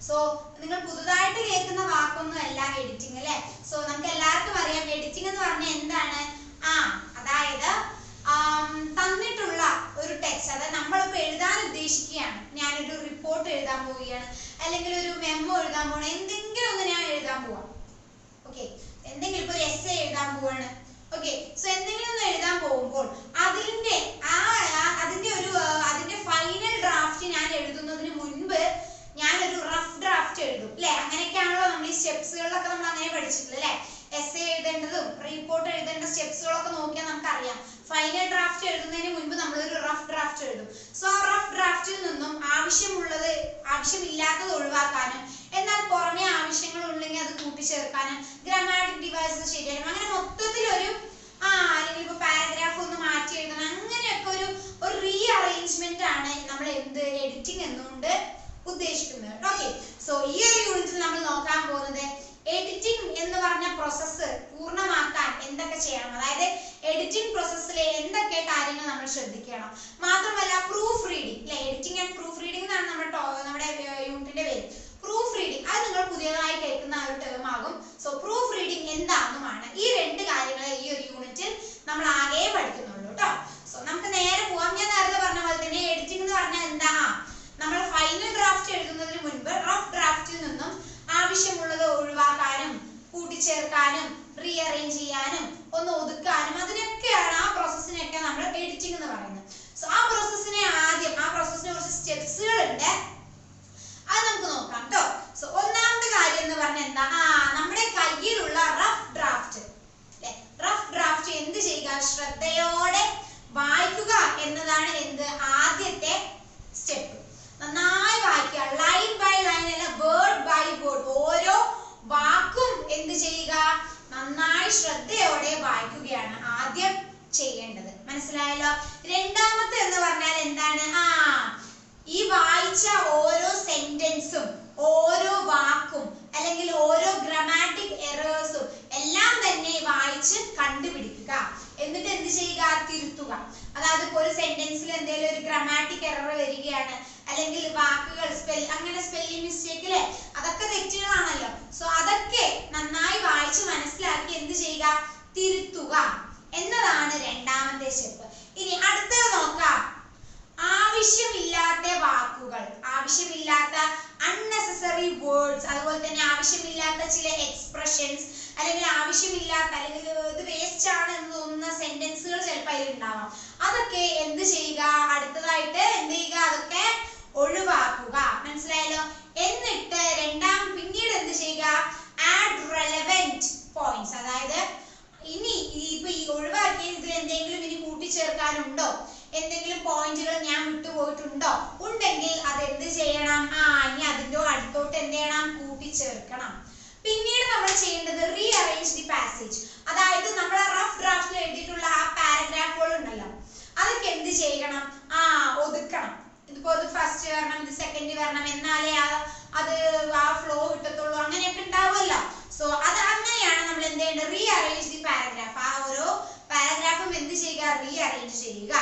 So നിങ്ങൾ പുതുതായിട്ട് കേൾക്കുന്ന വാക്കൊന്നുമല്ല എഡിറ്റിംഗ് അല്ലേ. സോ നമുക്ക് എല്ലാവർക്കും അറിയാം എഡിറ്റിംഗ് എന്ന് പറഞ്ഞാൽ എന്താണ്. അതായത് തന്നിട്ടുള്ള ഒരു ടെക്സ്റ്റ്, അതായത് നമ്മളിപ്പോൾ എഴുതാൻ ഉദ്ദേശിക്കുകയാണ്, ഞാനൊരു റിപ്പോർട്ട് എഴുതാൻ പോവുകയാണ്, അല്ലെങ്കിൽ ഒരു മെമ്മോ എഴുതാൻ പോവാണ്, എന്തെങ്കിലും ഒന്ന് ഞാൻ എഴുതാൻ പോവാം. ഓക്കെ, എന്തെങ്കിലും ഇപ്പോൾ ഒരു എസ്സേ എഴുതാൻ പോവാണ്. ഓക്കെ, സോ എന്തെങ്കിലും ഒന്ന് എഴുതാൻ പോകുമ്പോൾ അതിന്റെ ഫൈനൽ ഡ്രാഫ്റ്റ് ഞാൻ എഴുതുന്നതിന് മുൻപ് ഞാനൊരു റഫ് ഡ്രാഫ്റ്റ് എഴുതും അല്ലെ. അങ്ങനെയൊക്കെയാണല്ലോ നമ്മൾ ഈ സ്റ്റെപ്സുകളിലൊക്കെ നമ്മൾ അങ്ങനെ പഠിച്ചിട്ടുള്ളത് അല്ലെ. എസ്സേ എഴുതേണ്ടതും റിപ്പോർട്ട് എഴുതേണ്ട സ്റ്റെപ്സുകളൊക്കെ നോക്കിയാൽ നമുക്കറിയാം. ഫൈനൽ ഡ്രാഫ്റ്റ് എഴുതുന്നതിന് മുൻപ് നമ്മളൊരു റഫ് ഡ്രാഫ്റ്റ് എഴുതും. സോ ആ റഫ് ഡ്രാഫ്റ്റിൽ നിന്നും ആവശ്യമില്ലാത്തത് ഒഴിവാക്കാനും, എന്നാൽ പുറമെ ആവശ്യങ്ങൾ ഉണ്ടെങ്കിൽ അത് കൂട്ടിച്ചേർക്കാനും, ഗ്രാമാറ്റിക് ഡിവൈസസ് ശരിയാക്കും, അങ്ങനെ മൊത്തത്തിലൊരു അല്ലെങ്കിൽ ഇപ്പൊ പാരഗ്രാഫ് ഒന്ന് മാറ്റി എഴുതണം, അങ്ങനെയൊക്കെ ഒരു റീ അറേഞ്ച്മെന്റ് ആണ് നമ്മൾ എഡിറ്റിംഗ് എന്നുകൊണ്ട് ഉദ്ദേശിക്കുന്നത്. ഓക്കെ, സോ ഈ ഒരു യൂണിറ്റിൽ നമ്മൾ നോക്കാൻ പോകുന്നത് എഡിറ്റിംഗ് എന്ന് പറഞ്ഞ പ്രോസസ്സ് പൂർണ്ണമാക്കാൻ എന്തൊക്കെ ചെയ്യണം, അതായത് എഡിറ്റിംഗ് പ്രോസസ്സിലെ എന്തൊക്കെ കാര്യങ്ങൾ നമ്മൾ ശ്രദ്ധിക്കണം. മാത്രമല്ല പ്രൂഫ് റീഡിംഗ് അല്ലെ, എഡിറ്റിംഗ് ആൻഡ് പ്രൂഫ് റീഡിംഗ് എന്നാണ് നമ്മുടെ യൂണിറ്റിന്റെ പേര്. പ്രൂഫ് റീഡിംഗ് അത് നിങ്ങൾ പുതിയതായി കേൾക്കുന്ന ഒരു ടേം ആകും. സോ പ്രൂഫ് റീഡിംഗ് എന്താണെന്നുമാണ് ഈ രണ്ട് കാര്യങ്ങളെ ഈ ഒരു യൂണിറ്റിൽ നമ്മൾ ആകെ പഠിക്കുന്നുള്ളൂ കേട്ടോ. സോ നമുക്ക് നേരെ പോവാം. ഞാൻ നേരത്തെ പറഞ്ഞ പോലെ തന്നെ എഡിറ്റിംഗ് എന്ന് പറഞ്ഞാൽ എന്താ, നമ്മൾ ഫൈനൽ ഡ്രാഫ്റ്റ് എഴുതുന്നതിന് മുൻപ് റഫ് ഡ്രാഫ്റ്റിൽ നിന്നും ആവശ്യമുള്ളത് ഒഴിവാക്കാനും, കൂട്ടിച്ചേർക്കാനും, റീഅറേഞ്ച് ചെയ്യാനും, ഒന്ന് ഒതുക്കാനും, അതിനൊക്കെയാണ് ആ പ്രോസസ്സിനെയൊക്കെ നമ്മൾ എഡിറ്റിംഗ് എന്ന് പറയുന്നത്. സോ ആ പ്രോസസ്സിനെ കുറച്ച് സ്റ്റെപ്സുകൾ ഉണ്ട്, അത് നമുക്ക് നോക്കാം കേട്ടോ. സോ ഒന്നാമത്തെ കാര്യം എന്ന് പറഞ്ഞാൽ എന്താ, നമ്മുടെ കയ്യിലുള്ള റഫ് ഡ്രാഫ്റ്റ് അല്ലെ, റഫ് ഡ്രാഫ്റ്റ് എന്ത് ചെയ്യുക, ശ്രദ്ധയോടെ വായിക്കുക എന്നതാണ് ആദ്യത്തെ സ്റ്റെപ്പ്. നന്നായി വായിക്കുക, ലൈൻ ബൈ ലൈൻ അല്ല, വേർഡ് ബൈ വേർഡ്, ഓരോ വാക്കും എന്ത് ചെയ്യുക, നന്നായി ശ്രദ്ധയോടെ വായിക്കുകയാണ് ആദ്യം ചെയ്യേണ്ടത്. മനസ്സിലായല്ലോ. രണ്ടാമത്തെ എന്ന് പറഞ്ഞാൽ എന്താണ്, ഈ വായിച്ച ഓരോ സെന്റൻസും ഓരോ വാക്കും അല്ലെങ്കിൽ ഓരോ ഗ്രാമാറ്റിക് എറേഴ്സും എല്ലാം തന്നെ വായിച്ച് കണ്ടുപിടിക്കുക. എന്നിട്ട് എന്ത് ചെയ്യുക, തിരുത്തുക. അതായത് ഒരു സെന്റൻസിൽ എന്തെങ്കിലും ഒരു ഗ്രാമാറ്റിക് എറർ വരികയാണ്, അല്ലെങ്കിൽ വാക്കുകൾ അങ്ങനെ സ്പെല്ലിംഗ് മിസ്റ്റേക്ക് അല്ലേ, അതൊക്കെ തെറ്റുകളാണല്ലോ. സോ അതൊക്കെ നന്നായി വായിച്ച് മനസ്സിലാക്കി എന്ത് ചെയ്യുക, തിരുത്തുക എന്നതാണ് രണ്ടാമത്തെ സ്റ്റെപ്പ്. ഇനി അടുത്തത് നോക്കാം. ആവശ്യമില്ലാത്ത വാക്കുകൾ, ആവശ്യമില്ലാത്ത അൺനെസസറി വേർഡ്സ്, അതുപോലെ തന്നെ ആവശ്യമില്ലാത്ത ചില എക്സ്പ്രഷൻസ്, അല്ലെങ്കിൽ അല്ലെങ്കിൽ ഇത് വേസ്റ്റ് ആണ് എന്ന് തോന്നുന്ന സെന്റൻസുകൾ ചിലപ്പോൾ അതിൽ ഉണ്ടാവാം. അതൊക്കെ എന്ത് ചെയ്യുക, അടുത്തതായിട്ട് എന്ത് ചെയ്യുക, അതൊക്കെ ഒഴിവാക്കുക. മനസ്സിലായല്ലോ. എന്നിട്ട് പിന്നീട് എന്ത് ചെയ്യുക, ആഡ് റെലവന്റ് പോയിന്റ്സ്, അതായത് ഇനി ഇപ്പൊ ഈ ഒഴിവാക്കിയ ഇതിൽ എന്തെങ്കിലും ഇനി കൂട്ടിച്ചേർക്കാനുണ്ടോ, എന്തെങ്കിലും പോയിന്റുകൾ ഞാൻ വിട്ടുപോയിട്ടുണ്ടോ ഉണ്ടെങ്കിൽ അത് എന്ത് ചെയ്യണം, ഇനി അതിന്റെ അടുത്തോട്ട് എന്ത് ചെയ്യണം, കൂട്ടിച്ചേർക്കണം. പിന്നീട് നമ്മൾ ചെയ്യേണ്ടത് റീഅറേഞ്ച് ദി പാസേജ്, അതായത് നമ്മൾ റഫ് ഡ്രാഫ്റ്റിൽ എഴുതിയിട്ടുള്ള ആ പാരഗ്രാഫുകൾ ഉണ്ടല്ലോ, അതൊക്കെ എന്ത് ചെയ്യണം, ഒതുക്കണം. ഇതിപ്പോ ഇത് ഫസ്റ്റ് വരണം, ഇത് സെക്കൻഡ് വരണം, എന്നാലേ അത് ആ ഫ്ലോ കിട്ടത്തുള്ളൂ, അങ്ങനെയൊക്കെ ഉണ്ടാവുമല്ലോ. സോ അത് അങ്ങനെയാണ് നമ്മൾ എന്ത് ചെയ്യേണ്ടത്, റീഅറേഞ്ച് ദി പാരഗ്രാഫ്. ആ ഓരോ പാരഗ്രാഫും എന്ത് ചെയ്യുക, റീഅറേഞ്ച് ചെയ്യുക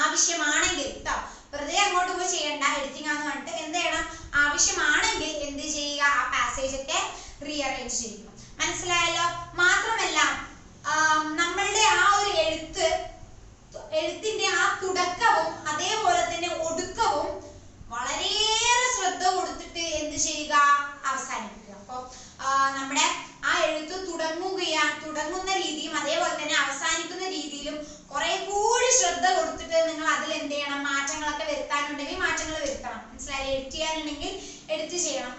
ആവശ്യമാണെങ്കിൽ കേട്ടോ. വെറുതെ അങ്ങോട്ട് പോയി ചെയ്യണ്ട, എഡിറ്റിംഗ് ആണെന്ന് പറഞ്ഞിട്ട് എന്ത് ചെയ്യണം, ആവശ്യമാണെങ്കിൽ എന്ത് ചെയ്യുക, ആ പാസേജ് ഒക്കെ റീഅറേഞ്ച് ചെയ്യുക. മനസ്സിലായല്ലോ. മാത്രമല്ല നമ്മളുടെ ആ ഒരു എഴുത്തിന്റെ ആ തുടക്കവും അതേപോലെ തന്നെ ഒടുക്കവും വളരെയേറെ ശ്രദ്ധ കൊടുത്തിട്ട് എന്ത് ചെയ്യുക, അവസാനിപ്പിക്കുക. അപ്പൊ നമ്മുടെ ആ എഴുത്ത് തുടങ്ങുന്ന രീതിയും അതേപോലെ തന്നെ അവസാനിക്കുന്ന രീതിയിലും കുറെ വരുത്താനുണ്ടെങ്കിൽ മാറ്റങ്ങൾ വരുത്തണം. മനസ്സിലായി? എഡിറ്റ് ചെയ്യാനുണ്ടെങ്കിൽ എഡിറ്റ് ചെയ്യണം.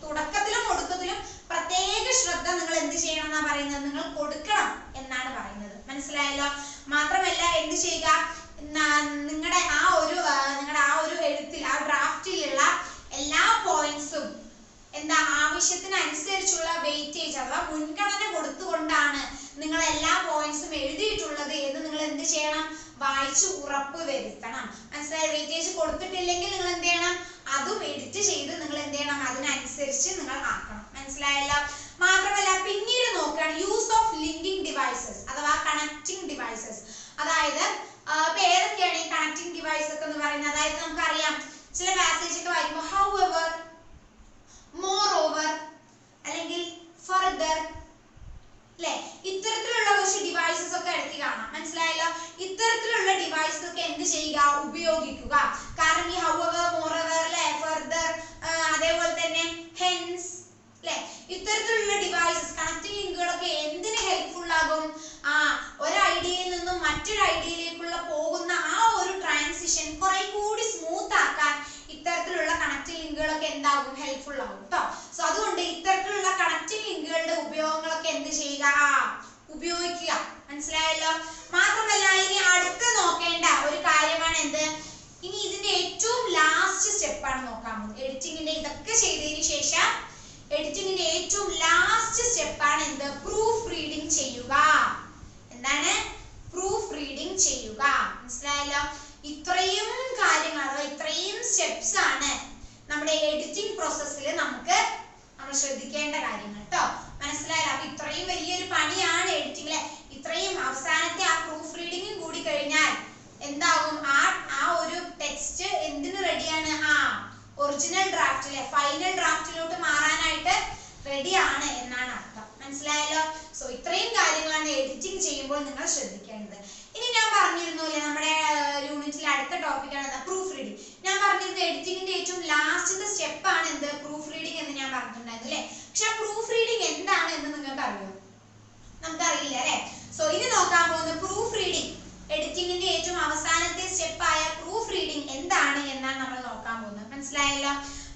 തുടക്കത്തിലും ഒടുക്കത്തിലും പ്രത്യേക ശ്രദ്ധ നിങ്ങൾ എന്ത് ചെയ്യണം എന്നാ പറയുന്നത്? നിങ്ങൾ കൊടുക്കണം എന്നാണ് പറയുന്നത്. മനസ്സിലായല്ലോ? മാത്രമല്ല എന്ത് ചെയ്യുക, നിങ്ങളുടെ ആ ഒരു എഴുത്തിൽ, ആ ഡ്രാഫ്റ്റിലുള്ള എല്ലാ പോയിന്റ്സും എന്താ ആവശ്യത്തിനനുസരിച്ചുള്ള വെയിറ്റേജ് അഥവാ മുൻഗണന കൊടുത്തുകൊണ്ടാണ് നിങ്ങൾ എല്ലാ പോയിന്റ്സും എഴുതിയിട്ടുള്ളത് എന്ന് നിങ്ങൾ എന്ത് ചെയ്യണം? വായിച്ച് ഉറപ്പ് വരുത്തണം. മനസ്സിലായി? വെയിറ്റേജ് കൊടുത്തിട്ടില്ലെങ്കിൽ നിങ്ങൾ എന്ത് ചെയ്യണം? അതും എഡിറ്റ് ചെയ്ത് നിങ്ങൾ എന്ത് ചെയ്യണം? അതിനനുസരിച്ച് നിങ്ങൾ ആക്കണം. മനസ്സിലായല്ലോ? മാത്രമല്ല പിന്നീട് നോക്കുകയാണ് യൂസ് ഓഫ് ലിങ്കിങ് ഡിവൈസസ് അഥവാ കണക്റ്റിംഗ് ഡിവൈസസ്. അതായത് ഇപ്പൊ ഏതൊക്കെയാണ് ഈ കണക്റ്റിംഗ് ഡിവൈസ് ഒക്കെ എന്ന് പറയുന്നത്? അതായത് നമുക്കറിയാം ചില പാസേജ് ഒക്കെ വായിക്കുമ്പോൾ however, moreover അല്ലെങ്കിൽ further അല്ലെ, ഇത്തരത്തിലുള്ള കുറച്ച് ഡിവൈസസ് ഒക്കെ ഇടയ്ക്ക് കാണാം. മനസ്സിലായല്ലോ? ഇത്തരത്തിലുള്ള ഡിവൈസസ് ഒക്കെ എന്ത് ചെയ്യുക? ഉപയോഗിക്കുക. കാരണം ഈ however, moreover, further, അതേപോലെ തന്നെ hence അല്ലെ, ഇത്തരത്തിലുള്ള ഡിവൈസസ് കണക്റ്റിംഗ് ലിങ്കുകളൊക്കെ എന്തിന് ഹെൽപ്ഫുൾ ആകും? ഒരു ഐഡിയയിൽ നിന്നും മറ്റൊരു ഐഡിയയിലേക്കുള്ള പോകുന്ന ആ ഒരു ട്രാൻസിഷൻ കുറെ കൂടി സ്മൂത്ത് ആക്കാൻ ഇത്തരത്തിലുള്ള കണക്റ്റിംഗ് ലിങ്കുകളൊക്കെ എന്താകും? ഹെൽപ്ഫുൾ ആകും കേട്ടോ. സോ അതുകൊണ്ട് ഇത്തരത്തിലുള്ള കണക്റ്റിംഗ് ലിങ്കുകളുടെ ഉപയോഗങ്ങളൊക്കെ എന്ത് ചെയ്യുക? ഉപയോഗിക്കുക. മനസ്സിലായല്ലോ? മാത്രമല്ല ഇനി അടുത്ത് നോക്കേണ്ട ഒരു കാര്യമാണ് എന്ത്? ഇനി ഇതിന്റെ ഏറ്റവും ലാസ്റ്റ് സ്റ്റെപ്പാണ് നോക്കാൻ പോകുന്നത്. എഡിറ്റിംഗിന്റെ ഇതൊക്കെ ചെയ്തതിന് ശേഷം എഡിറ്റിംഗിന്റെ ഏറ്റവും ലാസ്റ്റ് സ്റ്റെപ്പാണ് എന്ത്? പ്രൂഫ് റീഡിംഗ് ചെയ്യുക. എന്താണ്? പ്രൂഫ് റീഡിംഗ് ചെയ്യുക. മനസ്സിലായല്ലോ? ഇത്രയും കാര്യങ്ങൾ അഥവാ ഇത്രയും സ്റ്റെപ്സ് ആണ് നമ്മുടെ എഡിറ്റിംഗ് പ്രോസസ്സിൽ നമ്മൾ ശ്രദ്ധിക്കേണ്ട കാര്യങ്ങൾ കേട്ടോ. മനസ്സിലായല്ലോ? അപ്പൊ ഇത്രയും വലിയൊരു പണിയാണ് എഡിറ്റിംഗിലെ. ഇത്രയും അവസാനത്തെ ആ പ്രൂഫ് റീഡിംഗും കൂടി കഴിഞ്ഞാൽ എന്താകും? ആ ഒരു ടെക്സ്റ്റ് എന്തിനു റെഡിയാണ്? ഒറിജിനൽ ഡ്രാഫ്റ്റിലെ ഫൈനൽ ഡ്രാഫ്റ്റിലോട്ട് മാറാനായിട്ട് റെഡിയാണ് എന്നാണ് അർത്ഥം. മനസ്സിലായല്ലോ? സോ ഇത്രയും കാര്യങ്ങളാണ് എഡിറ്റിംഗ് ചെയ്യുമ്പോൾ നിങ്ങൾ ശ്രദ്ധിക്കേണ്ടത്. ഇനി ഞാൻ പറഞ്ഞിരുന്നു അല്ലേ നമ്മുടെ യൂണിറ്റിലെ അടുത്ത ടോപ്പിക്കാണ് പ്രൂഫ് റീഡിംഗ്. ഞാൻ പറഞ്ഞിരുന്നു എഡിറ്റിംഗിന്റെ ഏറ്റവും ലാസ്റ്റത്തെ സ്റ്റെപ്പ് ആണ് എന്ത്? പ്രൂഫ് റീഡിംഗ് എന്ന് ഞാൻ പറഞ്ഞിട്ടുണ്ടായിരുന്നു അല്ലേ. പക്ഷെ പ്രൂഫ് റീഡിംഗ് എന്താണ് എന്ന് നിങ്ങൾക്ക് അറിയോ? നമുക്കറിയില്ല അല്ലേ. സോ ഇനി നോക്കാൻ പോകുന്നത് പ്രൂഫ് റീഡിംഗ്, എഡിറ്റിംഗിന്റെ ഏറ്റവും അവസാനത്തെ സ്റ്റെപ്പായ പ്രൂഫ് റീഡിംഗ് എന്താണ് എന്നാണ് നമ്മൾ നോക്കാൻ പോകുന്നത്. മനസ്സിലായല്ലോ?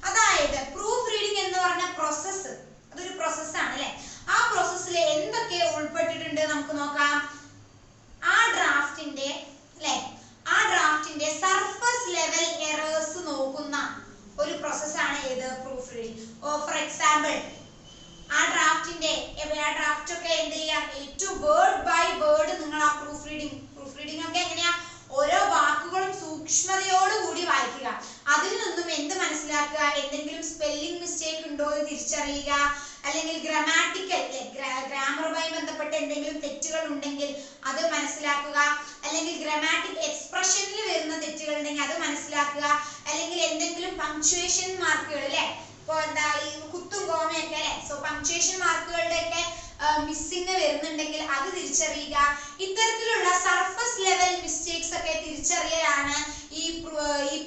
അതായത് പ്രൂഫ് റീഡിംഗ് എന്ന് പറഞ്ഞ പ്രോസസ്സ്, അതൊരു പ്രോസസ്സാണ് അല്ലെ. ആ പ്രോസസ്സിൽ എന്തൊക്കെ ഉൾപ്പെട്ടിട്ടുണ്ട് നമുക്ക് നോക്കാം. ആ ഡ്രാഫ്റ്റിന്റെ സർഫസ് ലെവൽ എറേഴ്സ് നോക്കുന്ന ഒരു പ്രോസസ്സാണ് ഏത്? Proof reading. ഫോർ എക്സാമ്പിൾ ആ ഡ്രാഫ്റ്റ് ഒക്കെ എന്ത് ചെയ്യാം? ഏറ്റവും വേർഡ് ബൈ വേർഡ് നിങ്ങൾ ആ പ്രൂഫ് റീഡിംഗ് ഒക്കെ എങ്ങനെയാ? ഓരോ വാക്കുകളും സൂക്ഷ്മതയോടുകൂടി വായിക്കുക. അതിൽ നിന്നും എന്ത് മനസ്സിലാക്കുക? എന്തെങ്കിലും സ്പെല്ലിംഗ് മിസ്റ്റേക്ക് ഉണ്ടോ എന്ന് തിരിച്ചറിയുക. അല്ലെങ്കിൽ ഗ്രാമറ്റിക്കൽ ഗ്രാമറുമായി ബന്ധപ്പെട്ട എന്തെങ്കിലും തെറ്റുകൾ ഉണ്ടെങ്കിൽ അത് മനസ്സിലാക്കുക. അല്ലെങ്കിൽ ഗ്രാമാറ്റിക് എക്സ്പ്രഷനിൽ വരുന്ന തെറ്റുകൾ ഉണ്ടെങ്കിൽ അത് മനസ്സിലാക്കുക. അല്ലെങ്കിൽ എന്തെങ്കിലും പങ്ക്ച്വേഷൻ മാർക്കുകൾ അല്ലെ, ഇപ്പൊ എന്താ ഈ കുത്തും കോമയൊക്കെ അല്ലെ, സോ പങ്ക്ച്വേഷൻ മാർക്കുകളുടെ ഒക്കെ മിസ്സിംഗ് വരുന്നുണ്ടെങ്കിൽ അത് തിരിച്ചറിയുക. ഇത്തരത്തിലുള്ള സർഫസ് ലെവൽ മിസ്റ്റേക്സ് ഒക്കെ തിരിച്ചറിയലാണ് ഈ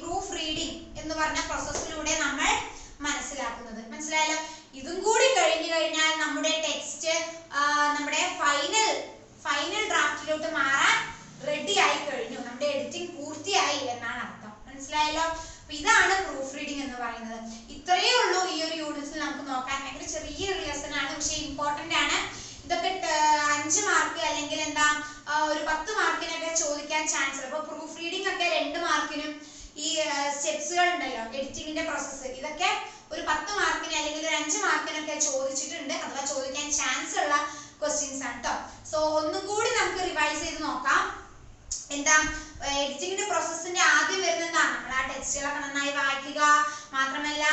പ്രൂഫ് റീഡിംഗ് എന്ന് പറഞ്ഞ പ്രോസസ്സിലൂടെ നമ്മൾ മനസ്സിലാക്കുന്നത്. മനസ്സിലായല്ലോ? ഇതും കൂടി കഴിഞ്ഞു കഴിഞ്ഞാൽ നമ്മുടെ ടെക്സ്റ്റ് നമ്മുടെ ഫൈനൽ ഡ്രാഫ്റ്റിലോട്ട് മാറാൻ റെഡി ആയി കഴിഞ്ഞു, നമ്മുടെ എഡിറ്റിംഗ് പൂർത്തിയായി എന്നാണ് അർത്ഥം. മനസ്സിലായല്ലോ? ഇതാണ് പ്രൂഫ് റീഡിംഗ് എന്ന് പറയുന്നത്. ഇത്രയേ ഉള്ളൂ ഈ ഒരു യൂണിറ്റിൽ നമുക്ക് നോക്കാൻ. ഭയങ്കര ചെറിയൊരു ലെസൺ ആണ്, പക്ഷെ ഇമ്പോർട്ടന്റ് ആണ്. ഇതൊക്കെ 5 മാർക്ക് അല്ലെങ്കിൽ എന്താ ഒരു 10 മാർക്കിനൊക്കെ ചോദിക്കാൻ ചാൻസ് ഉണ്ട്. അപ്പൊ പ്രൂഫ് റീഡിംഗ് ഒക്കെ 2 മാർക്കിനും ഈ സ്റ്റെപ്സുകൾ ഉണ്ടല്ലോ എഡിറ്റിംഗിന്റെ പ്രോസസ്സ്, ഇതൊക്കെ ഒരു 10 മാർക്കിന് അല്ലെങ്കിൽ ഒരു 5 മാർക്കിനൊക്കെ ചോദിച്ചിട്ടുണ്ട് അഥവാ ചോദിക്കാൻ ചാൻസ് ഉള്ള ക്വസ്റ്റ്യൻസ് ആണ് കേട്ടോ. സോ ഒന്നും കൂടി നമുക്ക് റിവൈസ് ചെയ്ത് നോക്കാം. എന്താ എഡിറ്റിംഗിന്റെ പ്രോസസ്സിന്റെ ആദ്യം വരുന്നത് എന്താണ്? നമ്മൾ ആ ടെക്സ്റ്റുകളൊക്കെ നന്നായി വായിക്കുക. മാത്രമല്ല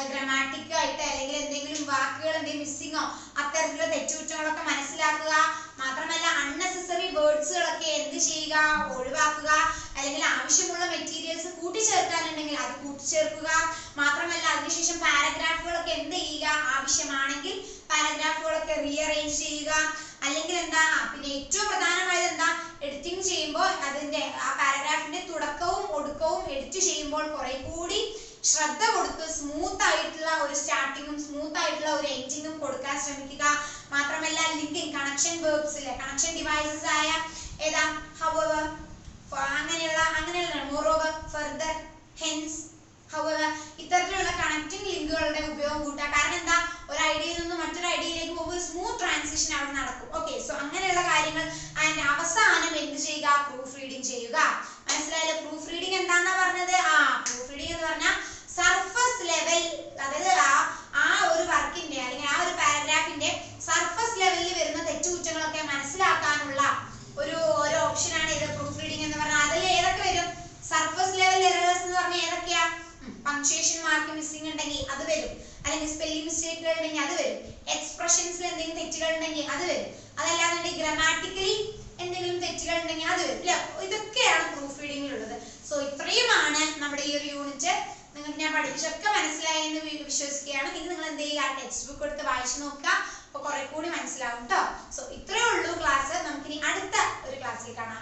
ഗ്രാമാറ്റിക് ആയിട്ട് അല്ലെങ്കിൽ എന്തെങ്കിലും വാക്കുകൾ എന്തെങ്കിലും മിസ്സിങ്ങോ അത്തരത്തിലുള്ള തെറ്റുകുറ്റങ്ങളൊക്കെ മനസ്സിലാക്കുക. മാത്രമല്ല അൺനെസസറി വേർഡ്സുകളൊക്കെ എന്ത് ചെയ്യുക? ഒഴിവാക്കുക. അല്ലെങ്കിൽ ആവശ്യമുള്ള മെറ്റീരിയൽസ് കൂട്ടിച്ചേർക്കാനുണ്ടെങ്കിൽ അത് കൂട്ടിച്ചേർക്കുക. മാത്രമല്ല അതിനുശേഷം പാരഗ്രാഫുകളൊക്കെ എന്ത് ചെയ്യുക? ആവശ്യമാണെങ്കിൽ പാരഗ്രാഫുകളൊക്കെ റീഅറേഞ്ച് ചെയ്യുക. അല്ലെങ്കിൽ എന്താ പിന്നെ ഏറ്റവും പ്രധാനമായത് എന്താ? എഡിറ്റിംഗ് ചെയ്യുമ്പോൾ അതിന്റെ ആ പാരഗ്രാഫിന്റെ തുടക്കവും ഒടുക്കവും എഡിറ്റ് ചെയ്യുമ്പോൾ കുറെ കൂടി ശ്രദ്ധ കൊടുത്ത് സ്മൂത്ത് ആയിട്ടുള്ള ഒരു സ്റ്റാർട്ടിങ്ങും സ്മൂത്ത് ആയിട്ടുള്ള ഒരു എൻഡിങ്ങും കൊടുക്കാൻ ശ്രമിക്കുക. മാത്രമല്ല ലിങ്കിങ് കണക്ഷൻ വേർബ്സിലെ കണക്ഷൻ ഡിവൈസസ് ആയ ഏതാ however അങ്ങനെയുള്ള moreover further ചെയ്യുക. മനസ്സിലായല്ലോ? പ്രൂഫ് റീഡിംഗ് എന്താന്നാ പറഞ്ഞത്? പ്രൂഫ് റീഡിംഗ് എന്ന് പറഞ്ഞാൽ സർഫസ് ലെവൽ, അതായത് ആ ഒരു വർക്കിന്റെ അല്ലെങ്കിൽ ആ ഒരു പാരഗ്രാഫിന്റെ സർഫസ് ലെവലിൽ വരുന്ന തെറ്റുകുറ്റങ്ങളൊക്കെ മനസ്സിലാക്കാനുള്ള ഒരു ഓപ്ഷനാണ് ഇത് പ്രൂഫ് റീഡിംഗ് എന്ന് പറഞ്ഞാൽ. അതിൽ ഏതൊക്കെ വരും? സർഫസ് ലെവൽ എറേഴ്സ് എന്ന് പറഞ്ഞാൽ ഏതൊക്കെയാ? പങ്ക്ച്വേഷൻ മാർക്ക് മിസ്സിംഗ് ഉണ്ടെങ്കിൽ അത് വരും, അല്ലെങ്കിൽ സ്പെല്ലിംഗ് മിസ്റ്റേക്കുകൾ ഉണ്ടെങ്കിൽ അത് വരും, എക്സ്പ്രഷൻസിൽ എന്തെങ്കിലും തെറ്റുകൾ ഉണ്ടെങ്കിൽ അത് വരും, അതല്ലാതെ ഗ്രാമാറ്റിക്കലി എന്തെങ്കിലും തെറ്റുകൾ ഉണ്ടെങ്കിൽ അത് വരും. ഇതൊക്കെയാണ് പ്രൂഫ് റീഡിംഗിലുള്ളത്. സോ ഇത്രയുമാണ് നമ്മുടെ ഈ ഒരു യൂണിറ്റ്. നിങ്ങൾക്ക് ഞാൻ പഠിപ്പിച്ചൊക്കെ മനസ്സിലായി എന്ന് വിശ്വസിക്കുകയാണ്. ഇനി നിങ്ങൾ എന്ത് ചെയ്യുക? ടെക്സ്റ്റ് ബുക്ക് എടുത്ത് വായിച്ചു നോക്കുക, അപ്പോൾ കുറെ കൂടി മനസ്സിലാവും കേട്ടോ. സോ ഇത്രയേ ഉള്ളൂ ക്ലാസ്. നമുക്കിനി അടുത്ത ഒരു ക്ലാസ്സിൽ കാണാം.